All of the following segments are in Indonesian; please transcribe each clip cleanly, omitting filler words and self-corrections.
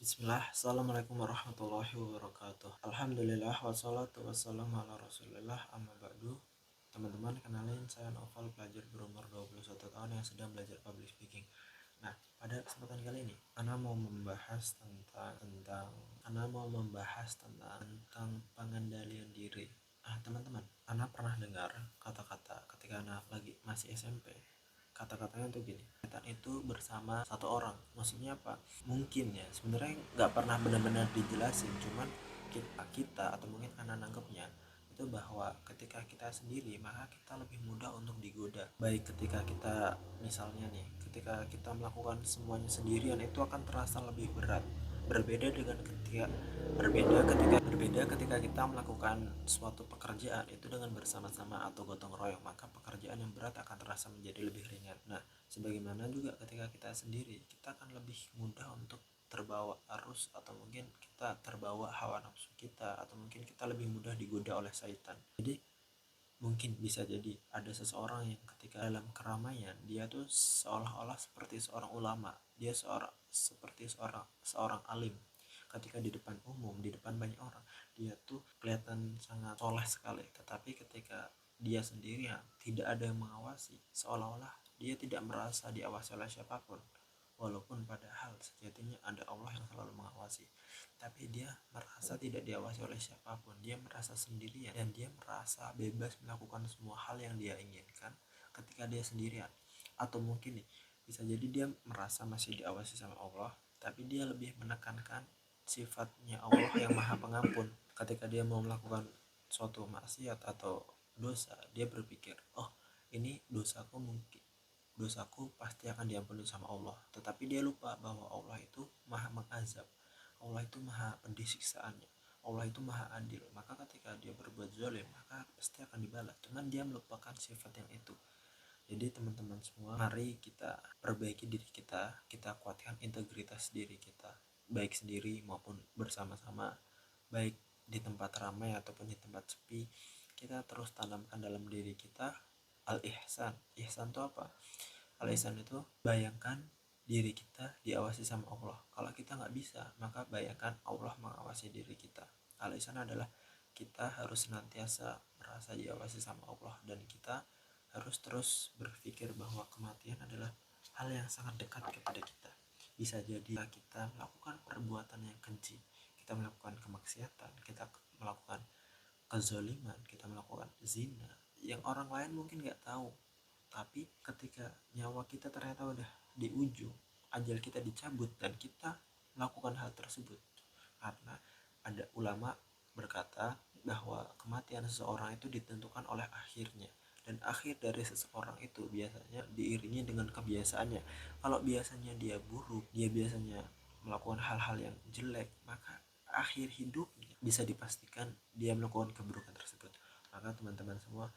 Bismillah, Assalamualaikum warahmatullahi wabarakatuh. Alhamdulillah, wassalatu wassalamu ala rasulillah, amma ba'du. Teman-teman, kenalin saya Noval, pelajar berumur 21 tahun yang sedang belajar public speaking. Nah, pada kesempatan kali ini, Ana mau membahas tentang pengendalian diri. Teman-teman, Ana pernah dengar kata-kata ketika Ana lagi masih SMP. Kata-katanya tuh gini, setan itu bersama satu orang. Maksudnya apa? Mungkin ya, sebenarnya nggak pernah benar-benar dijelasin, cuman kita atau mungkin anak nanggepnya itu bahwa ketika kita sendiri maka kita lebih mudah untuk digoda. Baik ketika kita misalnya nih, ketika kita melakukan semuanya sendirian itu akan terasa lebih berat. Berbeda ketika kita melakukan suatu pekerjaan itu dengan bersama-sama atau gotong royong, maka pekerjaan yang berat akan terasa menjadi lebih ringan. Nah, sebagaimana juga ketika kita sendiri, kita akan lebih mudah untuk terbawa arus atau mungkin kita terbawa hawa nafsu kita atau mungkin kita lebih mudah digoda oleh syaitan. Jadi mungkin bisa jadi ada seseorang yang ketika dalam keramaian dia tuh seolah-olah seperti seorang ulama, dia seperti seorang alim. Ketika di depan umum, di depan banyak orang, dia tuh kelihatan sangat soleh sekali, tetapi ketika dia sendirian tidak ada yang mengawasi, seolah-olah dia tidak merasa diawasi oleh siapapun, walaupun padahal sejatinya ada Allah yang selalu mengawasi. Tapi dia merasa tidak diawasi oleh siapapun, dia merasa sendirian dan dia merasa bebas melakukan semua hal yang dia inginkan ketika dia sendirian. Atau mungkin nih, bisa jadi dia merasa masih diawasi sama Allah, tapi dia lebih menekankan sifatnya Allah yang maha pengampun. Ketika dia mau melakukan suatu maksiat atau dosa, dia berpikir, oh ini dosaku pasti akan diampuni sama Allah. Tetapi dia lupa bahwa Allah itu maha mengazab, Allah itu maha pedih siksaannya, Allah itu maha adil. Maka ketika dia berbuat zalim, maka pasti akan dibalas. Cuman dia melupakan sifat yang itu. Jadi teman-teman semua, mari kita perbaiki diri kita, kita kuatkan integritas diri kita, baik sendiri maupun bersama-sama, baik di tempat ramai ataupun di tempat sepi. Kita terus tanamkan dalam diri kita al-ihsan. Ihsan itu apa? Al-ihsan itu bayangkan diri kita diawasi sama Allah. Kalau kita nggak bisa, maka bayangkan Allah mengawasi diri kita. Al-ihsan adalah kita harus senantiasa merasa diawasi sama Allah, dan kita harus terus berpikir bahwa kematian adalah hal yang sangat dekat kepada kita. Bisa jadi kita melakukan perbuatan yang keji, kita melakukan kemaksiatan, kita melakukan kezaliman, kita melakukan zina yang orang lain mungkin nggak tahu. Tapi ketika nyawa kita ternyata udah di ujung, ajal kita dicabut dan kita melakukan hal tersebut, karena ada ulama berkata bahwa kematian seseorang itu ditentukan oleh akhirnya, dan akhir dari seseorang itu biasanya diiringi dengan kebiasaannya. Kalau biasanya dia buruk, dia biasanya melakukan hal-hal yang jelek, maka akhir hidupnya bisa dipastikan dia melakukan keburukan tersebut. Maka teman-teman semua,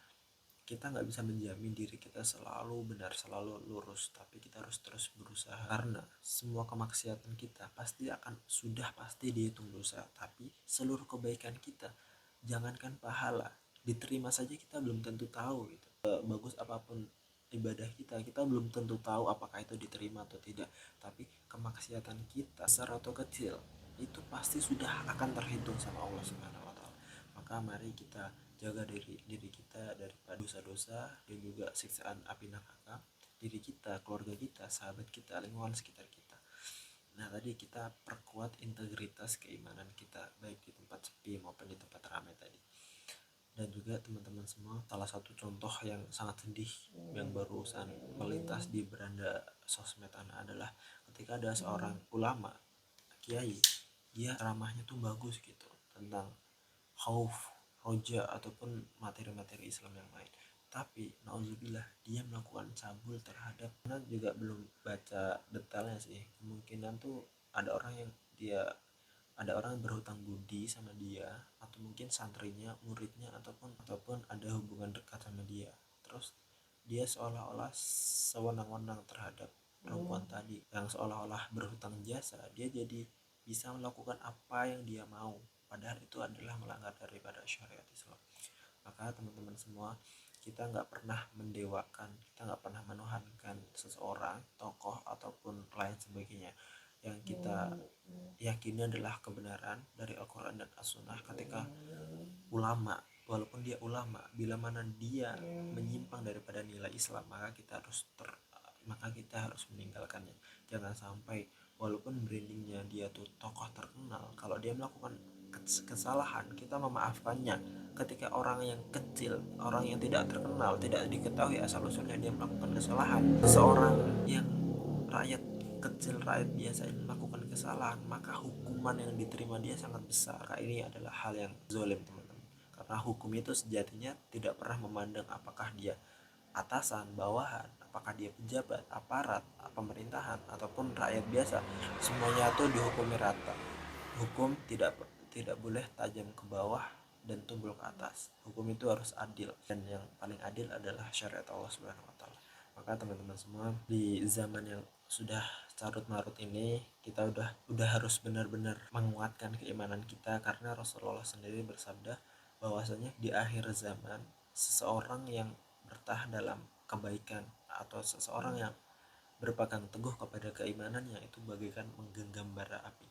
kita nggak bisa menjamin diri kita selalu benar, selalu lurus, tapi kita harus terus berusaha, karena semua kemaksiatan kita pasti dihitung dosa. Tapi seluruh kebaikan kita, jangankan pahala diterima saja kita belum tentu tahu gitu. Bagus apapun ibadah kita belum tentu tahu apakah itu diterima atau tidak. Tapi kemaksiatan kita besar atau kecil itu pasti sudah akan terhitung sama Allah Subhanahu wa taala. Maka mari kita jaga diri kita daripada dosa-dosa dan juga siksaan api neraka, diri kita, keluarga kita, sahabat kita, lingkungan sekitar kita. Nah, tadi kita perkuat integritas keimanan kita, baik di tempat sepi maupun di tempat ramai tadi. Dan juga teman-teman semua, salah satu contoh yang sangat sedih yang barusan melintas di beranda sosmed adalah ketika ada seorang ulama, kiai, dia ceramahnya tuh bagus gitu tentang khauf, roja ataupun materi-materi Islam yang lain. Tapi nauzubillah, dia melakukan cabul terhadap, karena juga belum baca detailnya sih. Kemungkinan tuh ada orang yang berhutang budi sama dia, atau mungkin santrinya, muridnya, ataupun ada hubungan dekat sama dia. Terus dia seolah-olah sewenang-wenang terhadap perempuan tadi yang seolah-olah berhutang jasa. Dia jadi bisa melakukan apa yang dia mau, padahal itu adalah melanggar daripada syariat Islam. Maka teman-teman semua, kita nggak pernah mendewakan, kita nggak pernah menuhankan seseorang, tokoh ataupun lain sebagainya. yang kita yakini adalah kebenaran dari Al-Quran dan As-Sunnah. Ketika ulama, walaupun dia ulama, bila mana dia menyimpang daripada nilai Islam, maka kita harus meninggalkannya. Jangan sampai walaupun brandingnya dia tuh tokoh terkenal, kalau dia melakukan kesalahan kita memaafkannya. Ketika orang yang kecil, orang yang tidak terkenal, tidak diketahui asal usulnya, dia melakukan kesalahan, seorang yang rakyat kecil, rakyat biasa ini melakukan kesalahan, maka hukuman yang diterima dia sangat besar. Ini adalah hal yang zalim, teman-teman, karena hukum itu sejatinya tidak pernah memandang apakah dia atasan, bawahan, apakah dia pejabat, aparat, pemerintahan, ataupun rakyat biasa. Semuanya itu dihukumi rata. Hukum tidak boleh tajam ke bawah dan tumbul ke atas. Hukum itu harus adil, dan yang paling adil adalah syariat Allah Subhanahu wa taala. Maka teman-teman semua, di zaman yang sudah carut marut ini, kita udah harus benar-benar menguatkan keimanan kita, karena Rasulullah sendiri bersabda bahwasanya di akhir zaman seseorang yang bertahan dalam kebaikan atau seseorang yang berpegang teguh kepada keimanannya itu bagaikan menggenggam bara api.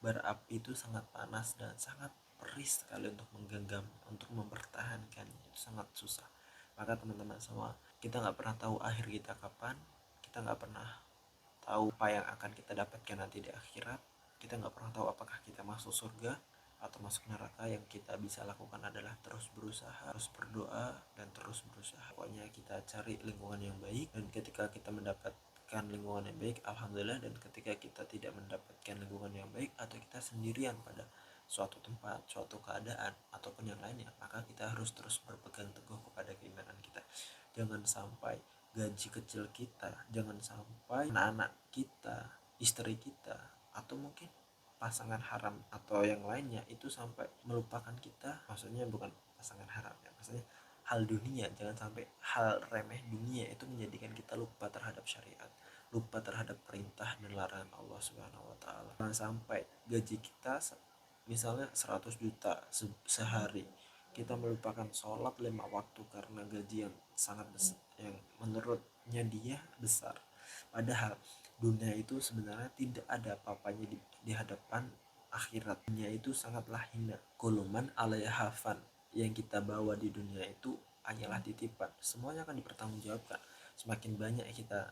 Bara api itu sangat panas dan sangat perih sekali untuk menggenggam, untuk mempertahankannya itu sangat susah. Maka teman-teman semua, kita nggak pernah tahu akhir kita kapan, kita nggak pernah tahu apa yang akan kita dapatkan nanti di akhirat, kita nggak pernah tahu apakah kita masuk surga atau masuk neraka. Yang kita bisa lakukan adalah terus berusaha, terus berdoa, dan terus berusaha. Pokoknya kita cari lingkungan yang baik, dan ketika kita mendapatkan lingkungan yang baik, alhamdulillah. Dan ketika kita tidak mendapatkan lingkungan yang baik, atau kita sendirian pada suatu tempat, suatu keadaan, ataupun yang lainnya, maka kita harus terus berpegang teguh kepada keimanan kita. Jangan sampai gaji kecil kita, jangan sampai anak-anak kita, istri kita, atau mungkin pasangan haram atau yang lainnya itu sampai melupakan kita. Maksudnya bukan pasangan haram ya, maksudnya hal dunia. Jangan sampai hal remeh dunia itu menjadikan kita lupa terhadap syariat, lupa terhadap perintah dan larangan Allah Subhanahu wa taala. Jangan sampai gaji kita misalnya 100 juta sehari, kita melupakan sholat 5 waktu karena gaji yang sangat besar, yang menurutnya dia besar. Padahal dunia itu sebenarnya tidak ada apa-apanya di hadapan akhirat. Dunia itu sangatlah hina. Kuluman alayhafan, yang kita bawa di dunia itu hanyalah titipan, semuanya akan dipertanggungjawabkan. Semakin banyak kita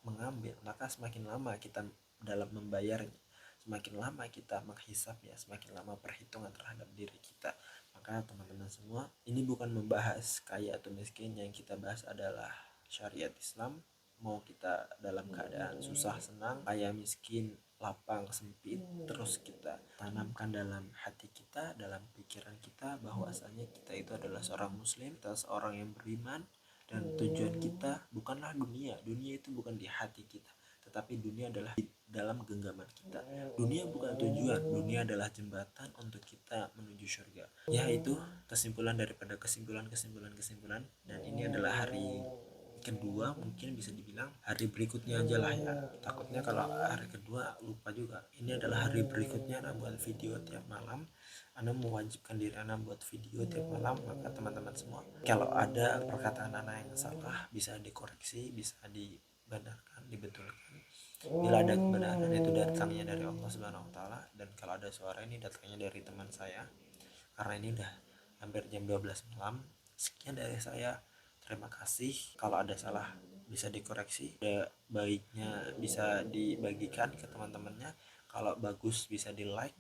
mengambil, maka semakin lama kita dalam membayarnya, semakin lama kita menghisapnya, semakin lama perhitungan terhadap diri kita. Maka teman-teman semua, ini bukan membahas kaya atau miskin, yang kita bahas adalah syariat Islam. Mau kita dalam keadaan susah senang, kaya miskin, lapang sempit, terus kita tanamkan dalam hati kita, dalam pikiran kita, bahwasanya kita itu adalah seorang muslim, kita seorang yang beriman, dan tujuan kita bukanlah dunia. Dunia itu bukan di hati kita, tetapi dunia adalah di dalam genggaman kita. Dunia bukan tujuan, dunia adalah jembatan untuk kita menuju surga. Ya, itu kesimpulan daripada kesimpulan. Dan ini adalah hari kedua, mungkin bisa dibilang hari berikutnya aja lah ya, takutnya kalau hari kedua lupa juga. Ini adalah hari berikutnya Ana buat video tiap malam, Ana mewajibkan diri Ana buat video tiap malam. Maka teman-teman semua, kalau ada perkataan Ana yang salah bisa dikoreksi, bisa dibenarkan, dibetulkan. Bila ada kebenaran itu datangnya dari Allah Subhanahu wa taala, dan kalau ada suara ini datangnya dari teman saya. Karena ini udah hampir jam 12 malam. Sekian dari saya. Terima kasih. Kalau ada salah bisa dikoreksi, ada baiknya bisa dibagikan ke teman-temannya, kalau bagus bisa di like.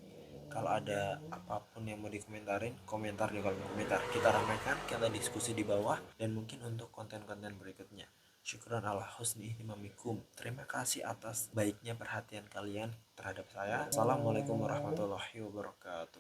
Kalau ada apapun yang mau dikomentarin, komentar di kolom komentar, kita ramaikan, kita diskusi di bawah. Dan mungkin untuk konten-konten berikutnya, syukran ala husni ihtimamikum, terima kasih atas baiknya perhatian kalian terhadap saya. Assalamualaikum warahmatullahi wabarakatuh.